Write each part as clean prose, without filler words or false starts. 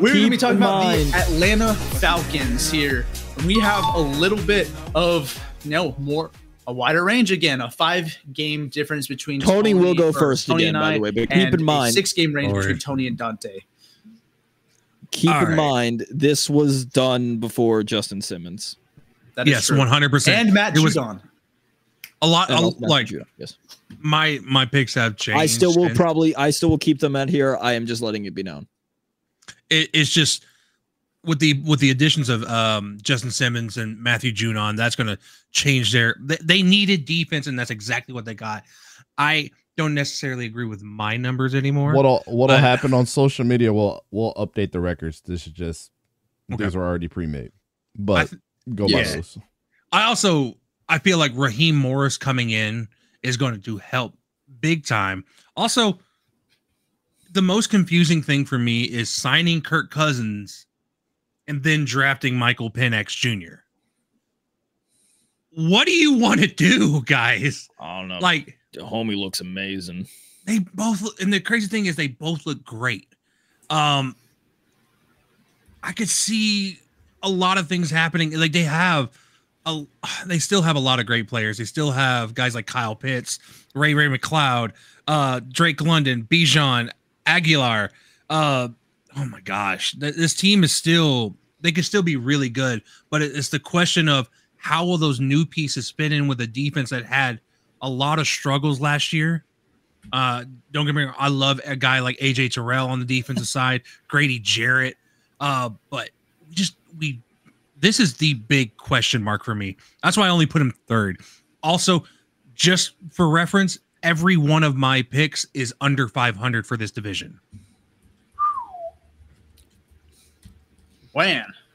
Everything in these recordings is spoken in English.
We're going to be talking about the Atlanta Falcons here. We have a little bit of, a wider range again, a 5-game difference between Tony will go first again, by the way, but keep in mind, a 6-game range between Tony and Dante. Keep in mind, this was done before Justin Simmons. That is true. 100%. And Matt Judon. A lot, yes. My picks have changed. I still will keep them at here. I am just letting it be known. It's just with the additions of Justin Simmons and Matthew Judon, that's going to change they needed defense, and that's exactly what they got. I don't necessarily agree with my numbers anymore. What'll happen on social media? We'll update the records. This is just these are already pre-made, but go by those. I feel like Raheem Morris coming in is going to help big time. Also, the most confusing thing for me is signing Kirk Cousins and then drafting Michael Penix Jr. What do you want to do, guys? I don't know. Like, the homie looks amazing. They both look, and the crazy thing is they both look great. I could see a lot of things happening. Like they still have a lot of great players. They still have guys like Kyle Pitts, Ray McLeod, Drake London, Bijan, Aguilar. Oh my gosh, this team is they could still be really good, but it's the question of how will those new pieces fit in with a defense that had a lot of struggles last year. Don't get me wrong, I love a guy like AJ Terrell on the defensive side, Grady Jarrett, but this is the big question mark for me. That's why I only put him third. Also, just for reference, every one of my picks is under 500 for this division.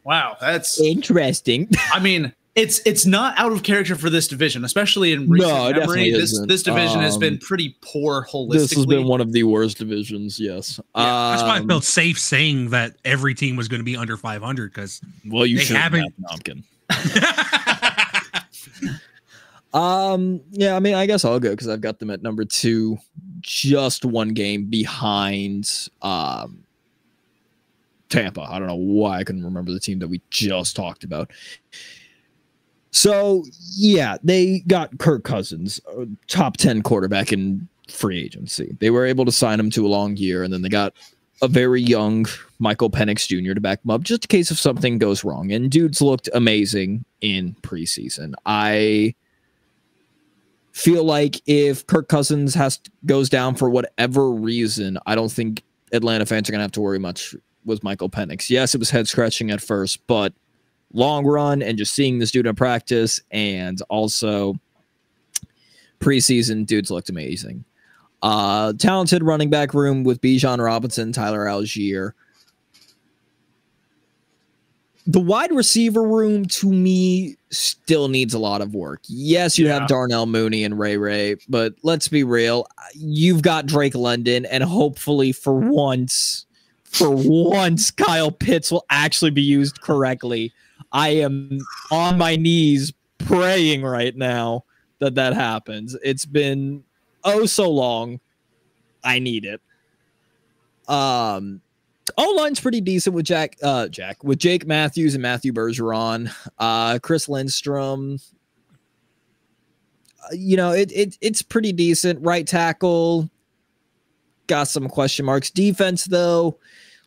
Wow, that's interesting. I mean, it's not out of character for this division, especially in recent memory. This division has been pretty poor holistically. This has been one of the worst divisions, yes. That's why I felt safe saying that every team was going to be under 500 because you haven't. Yeah, I mean, I guess I'll go because I've got them at number 2, just 1 game behind Tampa. I don't know why I couldn't remember the team that we just talked about. So, yeah, they got Kirk Cousins, a top 10 quarterback in free agency. They were able to sign him to a long year, and then they got a very young Michael Penix Jr. to back him up, just in case if something goes wrong. And dudes looked amazing in preseason. I feel like if Kirk Cousins goes down for whatever reason, I don't think Atlanta fans are going to have to worry much with Michael Penix. Yes, it was head-scratching at first, but long run and just seeing this dude in practice and also preseason, dudes looked amazing. Talented running back room with Bijan Robinson, Tyler Algier. The wide receiver room, to me, still needs a lot of work. Yes, you have Darnell Mooney and Ray, but let's be real. You've got Drake London, and hopefully for once, Kyle Pitts will actually be used correctly. I am on my knees praying right now that happens. It's been so long. I need it. O-line's pretty decent with Jake Matthews and Matthew Bergeron. Chris Lindstrom. It's pretty decent. Right tackle got some question marks. Defense though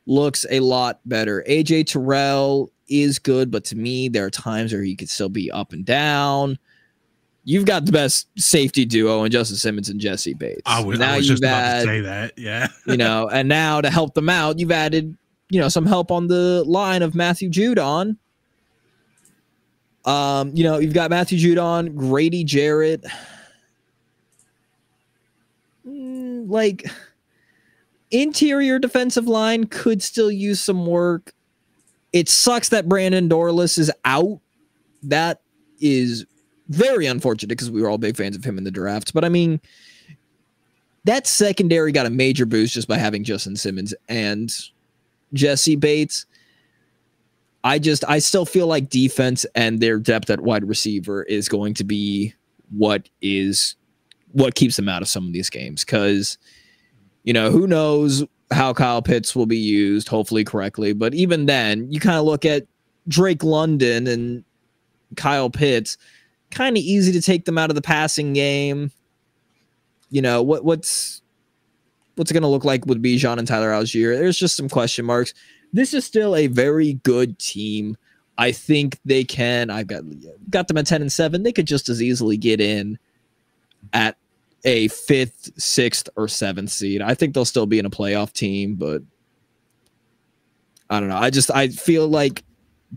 looks a lot better. AJ Terrell is good, but to me, there are times where he could still be up and down. You've got the best safety duo in Justin Simmons and Jesse Bates. I was just about to say that, yeah. And now to help them out, you've added, some help on the line of Matthew Judon. You've got Matthew Judon, Grady Jarrett. Interior defensive line could still use some work. It sucks that Brandon Dorlus is out. That is very unfortunate because we were all big fans of him in the draft. But I mean, that secondary got a major boost just by having Justin Simmons and Jesse Bates. I still feel like defense and their depth at wide receiver is going to be what keeps them out of some of these games. Because, who knows how Kyle Pitts will be used, hopefully correctly. But even then, you kind of look at Drake London and Kyle Pitts, kind of easy to take them out of the passing game. You know, what's it going to look like with Bijan and Tyler Algier? There's just some question marks. This is still a very good team. I think they can. I've got them at 10-7. They could just as easily get in at a 5th, 6th, or 7th seed. I think they'll still be in a playoff team, but I don't know. I feel like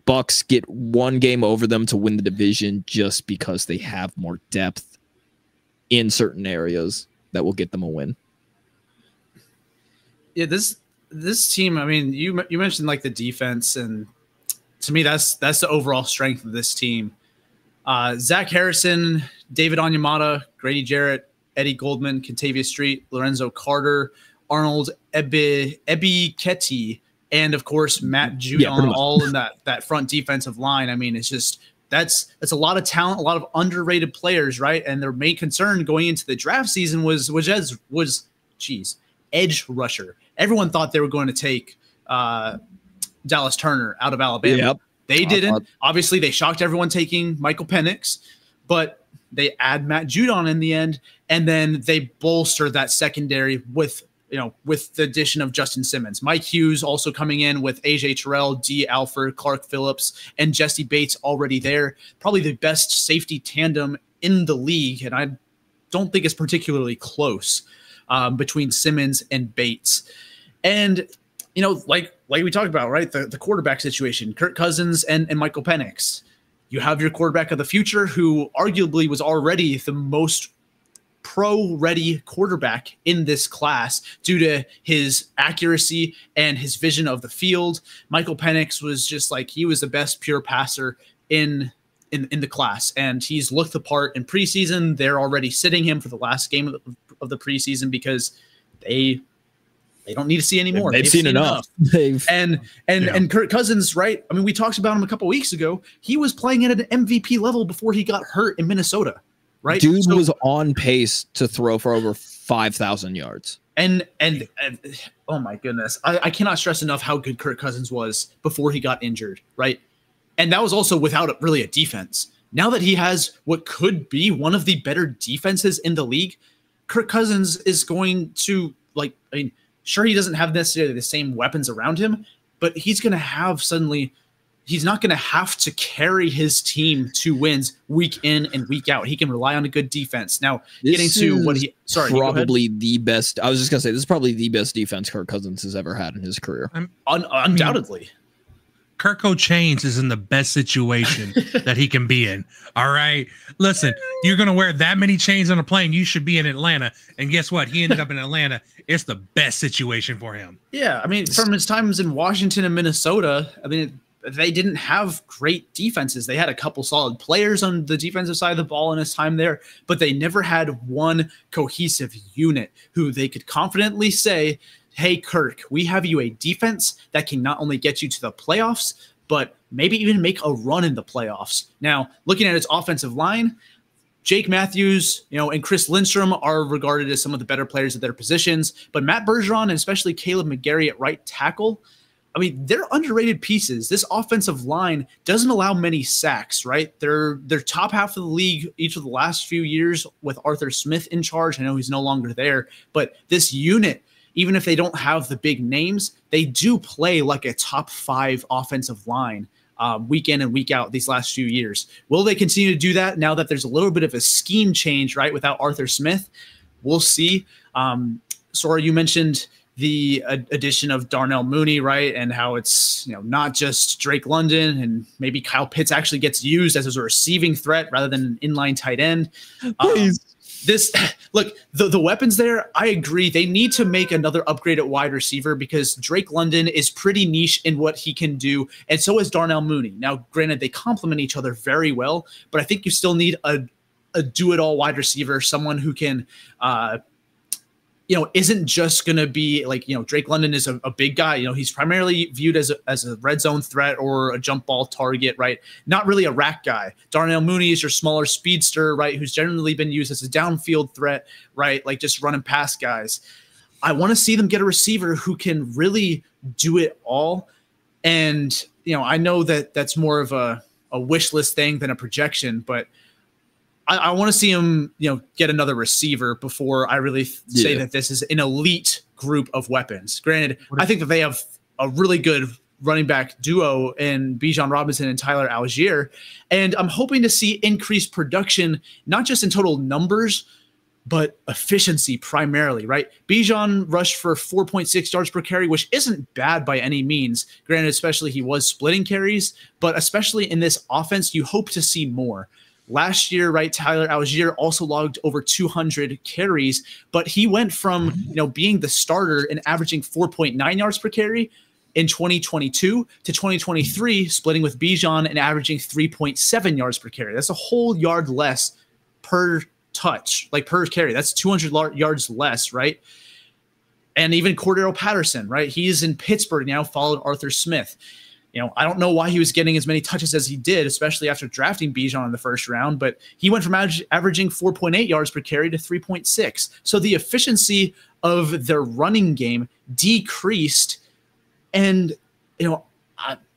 Bucks get one game over them to win the division just because they have more depth in certain areas that will get them a win. Yeah, this team, I mean, you mentioned like the defense, and to me that's the overall strength of this team. Zach Harrison, David Onyemata, Grady Jarrett, Eddie Goldman, Kentavious Street, Lorenzo Carter, Arnold 𝗕𝘂𝘀𝗶𝗲𝘀𝗀, and of course Matt Judon, all in that front defensive line. I mean, it's just that's a lot of talent, a lot of underrated players, right? And their main concern going into the draft season was edge rusher. Everyone thought they were going to take Dallas Turner out of Alabama. Yep. They didn't. Obviously, they shocked everyone taking Michael Penix, but they add Matt Judon in the end, and then they bolster that secondary with the addition of Justin Simmons. Mike Hughes also coming in with AJ Terrell, D. Alford, Clark Phillips, and Jesse Bates already there. Probably the best safety tandem in the league, and I don't think it's particularly close between Simmons and Bates. And, like we talked about, right, the quarterback situation, Kirk Cousins and Michael Penix. You have your quarterback of the future, who arguably was already the most pro-ready quarterback in this class due to his accuracy and his vision of the field. Michael Penix was just like, he was the best pure passer in the class, and he's looked the part in preseason. They're already sitting him for the last game of the preseason because they don't need to see any more. They've seen enough. And Kirk Cousins, right? I mean, we talked about him a couple weeks ago. He was playing at an MVP level before he got hurt in Minnesota, right? Dude was on pace to throw for over 5,000 yards. And oh my goodness, I cannot stress enough how good Kirk Cousins was before he got injured, right? And that was also without really a defense. Now that he has what could be one of the better defenses in the league, Kirk Cousins is going to, sure, he doesn't have necessarily the same weapons around him, but he's going to have he's not going to have to carry his team to wins week in and week out. He can rely on a good defense. Now, probably the best. I was just going to say, this is probably the best defense Kirk Cousins has ever had in his career. Undoubtedly. Kirko Chains is in the best situation that he can be in. All right. Listen, you're going to wear that many chains on a plane. You should be in Atlanta. And guess what? He ended up in Atlanta. It's the best situation for him. Yeah. I mean, from his times in Washington and Minnesota, I mean, they didn't have great defenses. They had a couple solid players on the defensive side of the ball in his time there, but they never had one cohesive unit who they could confidently say, hey, Kirk, we have you a defense that can not only get you to the playoffs, but maybe even make a run in the playoffs. Now, looking at its offensive line, Jake Matthews, and Chris Lindstrom are regarded as some of the better players at their positions, but Matt Bergeron and especially Caleb McGarry at right tackle, I mean, they're underrated pieces. This offensive line doesn't allow many sacks, right? They're top half of the league each of the last few years with Arthur Smith in charge. I know he's no longer there, but this unit, even if they don't have the big names, they do play like a top 5 offensive line week in and week out these last few years. Will they continue to do that now that there's a little bit of a scheme change, right, without Arthur Smith? We'll see. Sora, you mentioned the addition of Darnell Mooney, right, and how it's not just Drake London, and maybe Kyle Pitts actually gets used as a receiving threat rather than an inline tight end. Please. The weapons there, I agree. They need to make another upgrade at wide receiver because Drake London is pretty niche in what he can do, and so is Darnell Mooney. Now, granted, they complement each other very well, but I think you still need a do-it-all wide receiver, someone who can isn't just going to be Drake London is a big guy. He's primarily viewed as a red zone threat or a jump ball target, right? Not really a rack guy. Darnell Mooney is your smaller speedster, right? Who's generally been used as a downfield threat, right? Like just run and pass guys. I want to see them get a receiver who can really do it all. And, I know that that's more of a wish list thing than a projection, but I want to see him, get another receiver before I really say that this is an elite group of weapons. Granted, I think that they have a really good running back duo in Bijan Robinson and Tyler Algier. And I'm hoping to see increased production, not just in total numbers, but efficiency primarily, right? Bijan rushed for 4.6 yards per carry, which isn't bad by any means. Granted, especially he was splitting carries, but especially in this offense, you hope to see more. Last year, right, Tyler Algier also logged over 200 carries, but he went from, being the starter and averaging 4.9 yards per carry in 2022 to 2023, splitting with Bijan and averaging 3.7 yards per carry. That's a whole yard less per touch, like per carry. That's 200 yards less, right? And even Cordero Patterson, right? He's in Pittsburgh now, followed Arthur Smith. I don't know why he was getting as many touches as he did, especially after drafting Bijan in the first round, but he went from averaging 4.8 yards per carry to 3.6. So the efficiency of their running game decreased. And,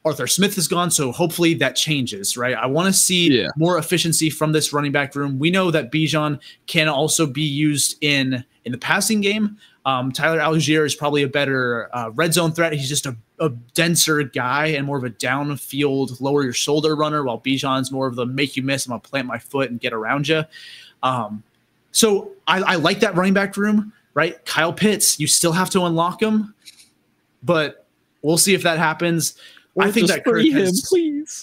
Arthur Smith is gone, so hopefully that changes, right? I want to see more efficiency from this running back room. We know that Bijan can also be used in the passing game. Tyler Algier is probably a better red zone threat. He's just a denser guy and more of a downfield, lower your shoulder runner, while Bijan's more of the make you miss. I'm going to plant my foot and get around you. So I like that running back room, right? Kyle Pitts, you still have to unlock him, but we'll see if that happens. I think that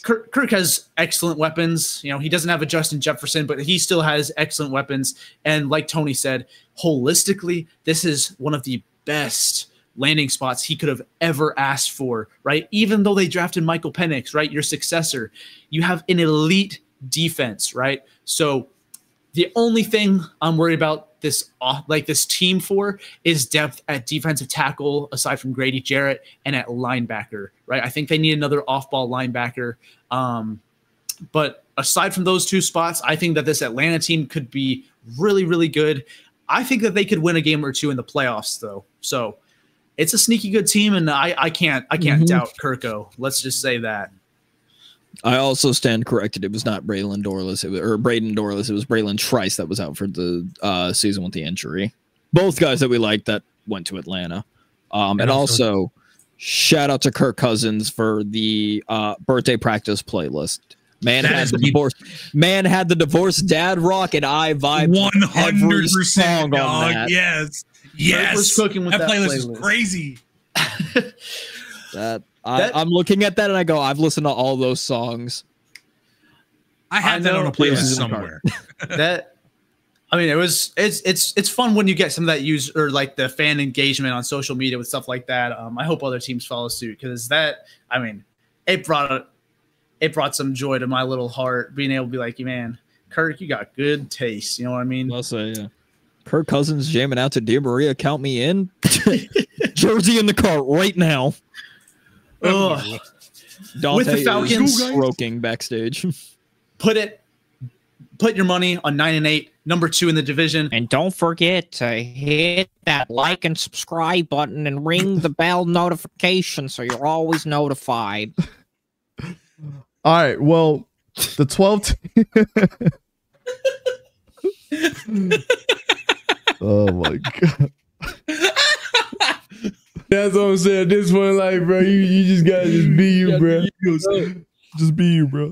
Kirk has excellent weapons. He doesn't have a Justin Jefferson, but he still has excellent weapons. And like Tony said, holistically, this is one of the best landing spots he could have ever asked for, right? Even though they drafted Michael Penix, right? Your successor, you have an elite defense, right? So the only thing I'm worried about this team for is depth at defensive tackle, aside from Grady Jarrett, and at linebacker, right? I think they need another off-ball linebacker. But aside from those two spots, I think that this Atlanta team could be really, really good. I think that they could win a game or two in the playoffs, though. So it's a sneaky good team, and I can't doubt Kirko. Let's just say that. I also stand corrected. It was not Braylon Dorless, Braden Dorless. It was Braylon Trice that was out for the season with the injury. Both guys that we like that went to Atlanta. And also, shout out to Kirk Cousins for the birthday practice playlist. Man had the divorced dad rock, and I vibe 100%. On that. Yes. Cooking with that playlist is crazy. I'm looking at that and I go, I've listened to all those songs. I have that on a playlist somewhere. It's fun when you get some of that use or like the fan engagement on social media with stuff like that. I hope other teams follow suit, because it brought some joy to my little heart, being able to be like, man, Kirk, you got good taste. You know what I mean? I'll say, yeah. Kirk Cousins jamming out to '𝐕𝐵𝐴, count me in. Jersey in the cart right now. Dante with the Falcons stroking backstage. Put your money on 9-8, number 2 in the division, and don't forget to hit that like and subscribe button and ring the bell notification so you're always notified. All right, well, the 12th. Oh my god. That's what I'm saying. At this point, like, bro, you just gotta just be you, bro. Just be you, bro.